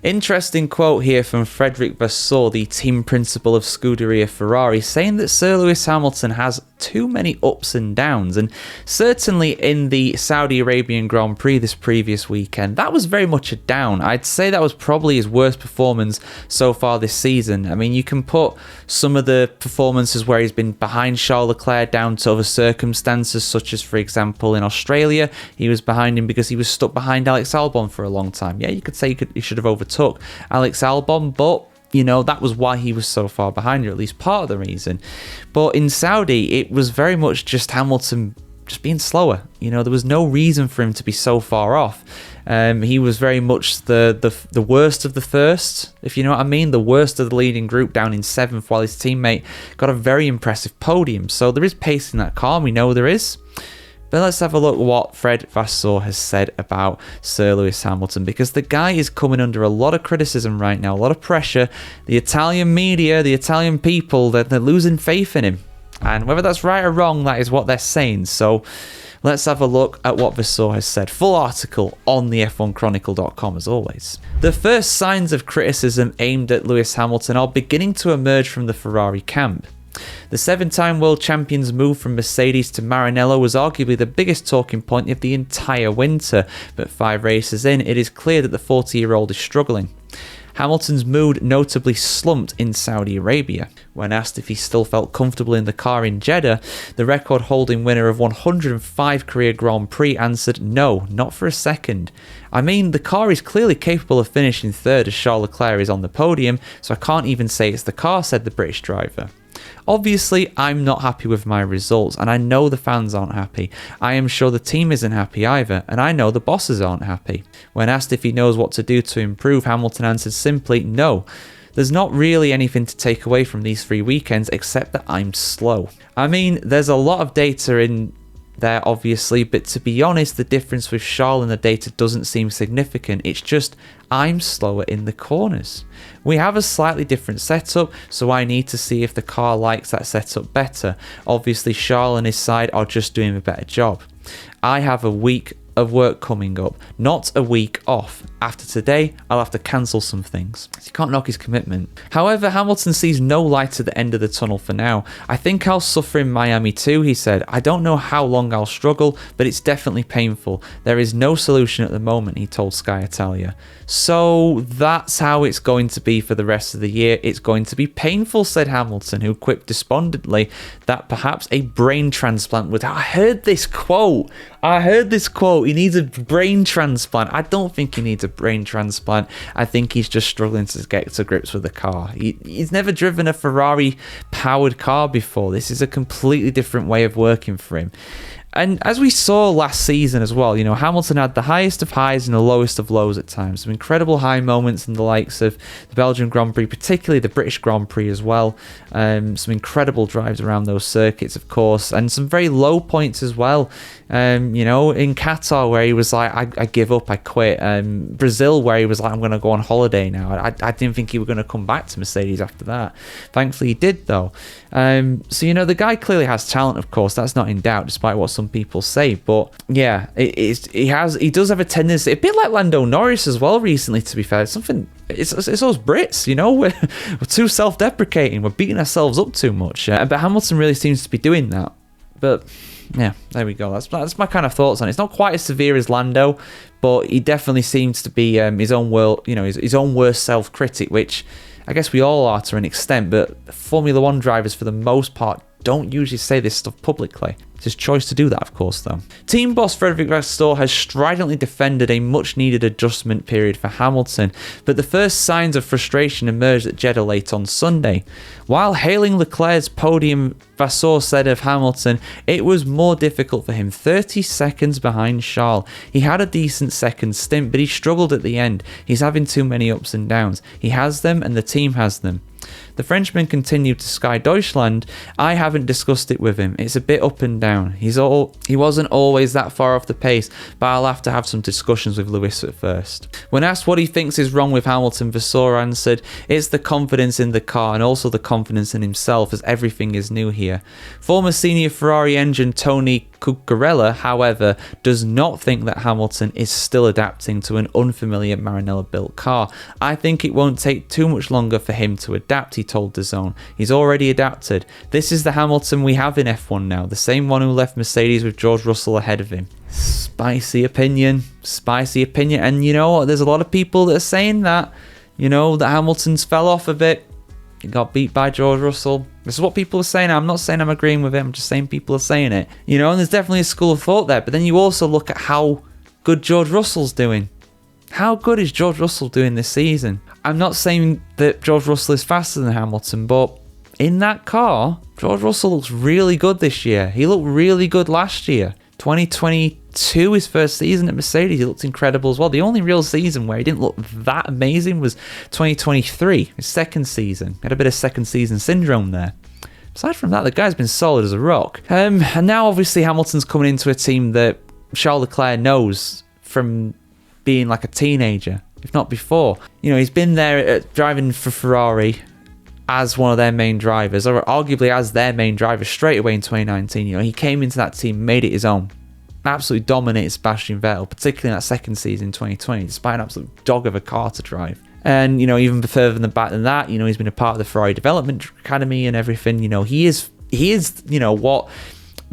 Interesting quote here from Frederic Vasseur, the team principal of Scuderia Ferrari, saying that Sir Lewis Hamilton has too many ups and downs, and certainly in the Saudi Arabian Grand Prix this previous weekend, that was very much a down. I'd say that was probably his worst performance so far this season. I mean, you can put some of the performances where he's been behind Charles Leclerc down to other circumstances, such as, for example, in Australia, he was behind him because he was stuck behind Alex Albon for a long time. Yeah, you could say he should have overtook Alex Albon, but you know, that was why he was so far behind, or at least part of the reason. But in Saudi, it was very much just Hamilton just being slower. You know, there was no reason for him to be so far off. He was very much the worst of the first, if you know what I mean, the worst of the leading group, down in 7th, while his teammate got a very impressive podium. So there is pace in that car, we know there is. But let's have a look at what Fred Vasseur has said about Sir Lewis Hamilton, because the guy is coming under a lot of criticism right now, a lot of pressure. The Italian media, the Italian people, they're losing faith in him. And whether that's right or wrong, that is what they're saying. So let's have a look at what Vasseur has said. Full article on the F1Chronicle.com as always. The first signs of criticism aimed at Lewis Hamilton are beginning to emerge from the Ferrari camp. The 7-time world champion's move from Mercedes to Maranello was arguably the biggest talking point of the entire winter, but 5 races in, it is clear that the 40-year-old is struggling. Hamilton's mood notably slumped in Saudi Arabia. When asked if he still felt comfortable in the car in Jeddah, the record-holding winner of 105 career Grand Prix answered, "No, not for a second. I mean, the car is clearly capable of finishing third as Charles Leclerc is on the podium, so I can't even say it's the car," said the British driver. Obviously, I'm not happy with my results, and I know the fans aren't happy. I am sure the team isn't happy either, and I know the bosses aren't happy. When asked if he knows what to do to improve, Hamilton answered simply, "No. There's not really anything to take away from these 3 weekends except that I'm slow." I mean, there's a lot of data in there, obviously, but to be honest, the difference with Charles and the data doesn't seem significant. It's just, I'm slower in the corners. We have a slightly different setup, so I need to see if the car likes that setup better. Obviously, Charles and his side are just doing a better job. I have a week of work coming up, not a week off. After today, I'll have to cancel some things. So you can't knock his commitment. However, Hamilton sees no light at the end of the tunnel for now. "I think I'll suffer in Miami too," he said. "I don't know how long I'll struggle, but it's definitely painful. There is no solution at the moment," he told Sky Italia. So that's how it's going to be for the rest of the year. It's going to be painful, said Hamilton, who quipped despondently that perhaps a brain transplant would... I heard this quote. He needs a brain transplant. I don't think he needs a brain transplant. I think he's just struggling to get to grips with the car. He's never driven a Ferrari powered car before. This is a completely different way of working for him. And as we saw last season as well, you know, Hamilton had the highest of highs and the lowest of lows at times. Some incredible high moments in the likes of the Belgian Grand Prix, particularly the British Grand Prix as well. Some incredible drives around those circuits, of course, and some very low points as well. You know, in Qatar, where he was like, I give up, I quit. Brazil, where he was like, I'm going to go on holiday now. I didn't think he was going to come back to Mercedes after that. Thankfully, he did, though. So, you know, the guy clearly has talent, of course. That's not in doubt, despite what some people say. But, yeah, he does have a tendency, a bit like Lando Norris as well recently, to be fair. It's those Brits, you know, we're too self-deprecating. We're beating ourselves up too much. But Hamilton really seems to be doing that. But... yeah, there we go. That's my kind of thoughts on it. It's not quite as severe as Lando, but he definitely seems to be his own worst self-critic, which I guess we all are to an extent. But Formula One drivers, for the most part, don't usually say this stuff publicly. It's his choice to do that, of course, though. Team boss Frederic Vasseur has stridently defended a much-needed adjustment period for Hamilton, but the first signs of frustration emerged at Jeddah late on Sunday. While hailing Leclerc's podium, Vasseur said of Hamilton, it was more difficult for him, 30 seconds behind Charles. He had a decent second stint, but he struggled at the end. He's having too many ups and downs. He has them, and the team has them. The Frenchman continued to Sky Deutschland. I haven't discussed it with him. It's a bit up and down. He wasn't always that far off the pace, but I'll have to have some discussions with Lewis at first. When asked what he thinks is wrong with Hamilton, Vasseur answered, it's the confidence in the car and also the confidence in himself, as everything is new here. Former senior Ferrari engine Tony Cucurella, however, does not think that Hamilton is still adapting to an unfamiliar Maranello-built car. I think it won't take too much longer for him to adapt, he told DAZN. He's already adapted. This is the Hamilton we have in F1 now, the same one who left Mercedes with George Russell ahead of him. Spicy opinion, and you know what, there's a lot of people that are saying that, that Hamilton's fell off a bit. He got beat by George Russell. This is what people are saying. I'm not saying I'm agreeing with it. I'm just saying people are saying it. And there's definitely a school of thought there. But then you also look at how good George Russell's doing. How good is George Russell doing this season? I'm not saying that George Russell is faster than Hamilton, but in that car, George Russell looks really good this year. He looked really good last year. 2022, his first season at Mercedes, he looked incredible as well. The only real season where he didn't look that amazing was 2023, his second season. Had a bit of second season syndrome there. Aside from that, the guy's been solid as a rock. And now obviously Hamilton's coming into a team that Charles Leclerc knows from being like a teenager, if not before. He's been there driving for Ferrari as one of their main drivers, or arguably as their main driver straight away in 2019. He came into that team, made it his own. Absolutely dominated Sebastian Vettel, particularly in that second season in 2020, despite an absolute dog of a car to drive. And, even further back than that, he's been a part of the Ferrari Development Academy and everything. He is, what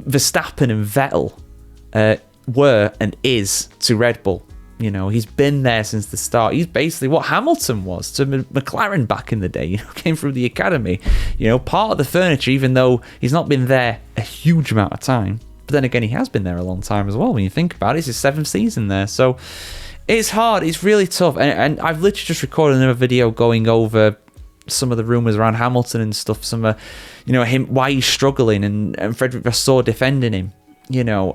Verstappen and Vettel were and is to Red Bull. He's been there since the start. He's basically what Hamilton was to McLaren back in the day. Came through the academy. Part of the furniture, even though he's not been there a huge amount of time. But then again, he has been there a long time as well. When you think about it, it's his 7th season there. So it's hard. It's really tough. And I've literally just recorded another video going over some of the rumours around Hamilton and stuff. Some of, him, why he's struggling, and Frederic Vasseur defending him.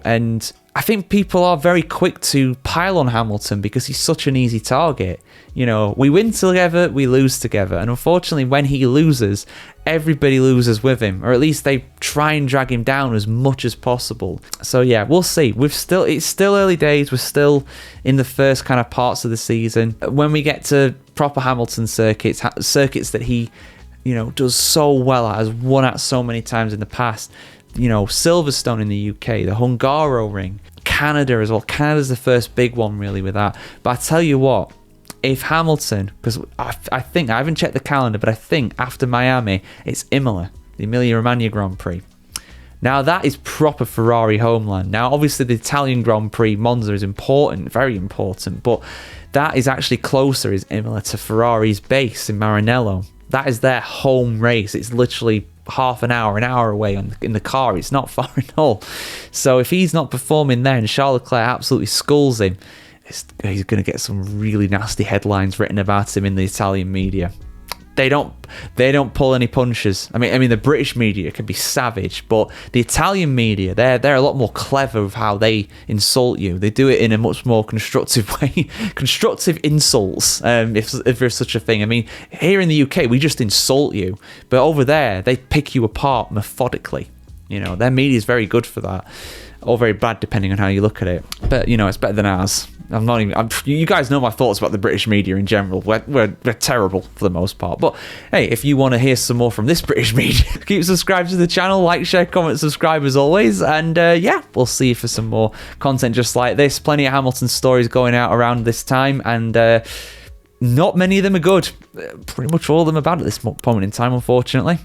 And I think people are very quick to pile on Hamilton because he's such an easy target. We win together, we lose together. And unfortunately, when he loses, everybody loses with him. Or at least they try and drag him down as much as possible. So yeah, we'll see. It's still early days. We're still in the first kind of parts of the season. When we get to proper Hamilton circuits that he, does so well at, has won at so many times in the past. Silverstone in the UK, the Hungaroring, Canada as well. Canada's the first big one really with that. But I tell you what, if Hamilton, because I think, I haven't checked the calendar, but I think after Miami, it's Imola, the Emilia-Romagna Grand Prix. Now that is proper Ferrari homeland. Now obviously the Italian Grand Prix, Monza, is important, very important, but that is actually closer, is Imola, to Ferrari's base in Maranello. That is their home race. It's literally half an hour away in the car. It's not far at all. So if he's not performing there and Charles Leclerc absolutely skulls him, he's going to get some really nasty headlines written about him in the Italian media. They don't pull any punches. I mean the British media can be savage, but the Italian media, they're a lot more clever with how they insult you. They do it in a much more constructive way. Constructive insults, if there's such a thing. I mean, here in the UK, we just insult you, but over there, they pick you apart methodically. Their media is very good for that, or very bad depending on how you look at it. But it's better than ours. You guys know my thoughts about the British media in general. We're terrible for the most part. But hey, if you want to hear some more from this British media, keep subscribed to the channel, like, share, comment, subscribe as always. And yeah, we'll see you for some more content just like this. Plenty of Hamilton stories going out around this time, and not many of them are good. Pretty much all of them are bad at this moment in time, unfortunately.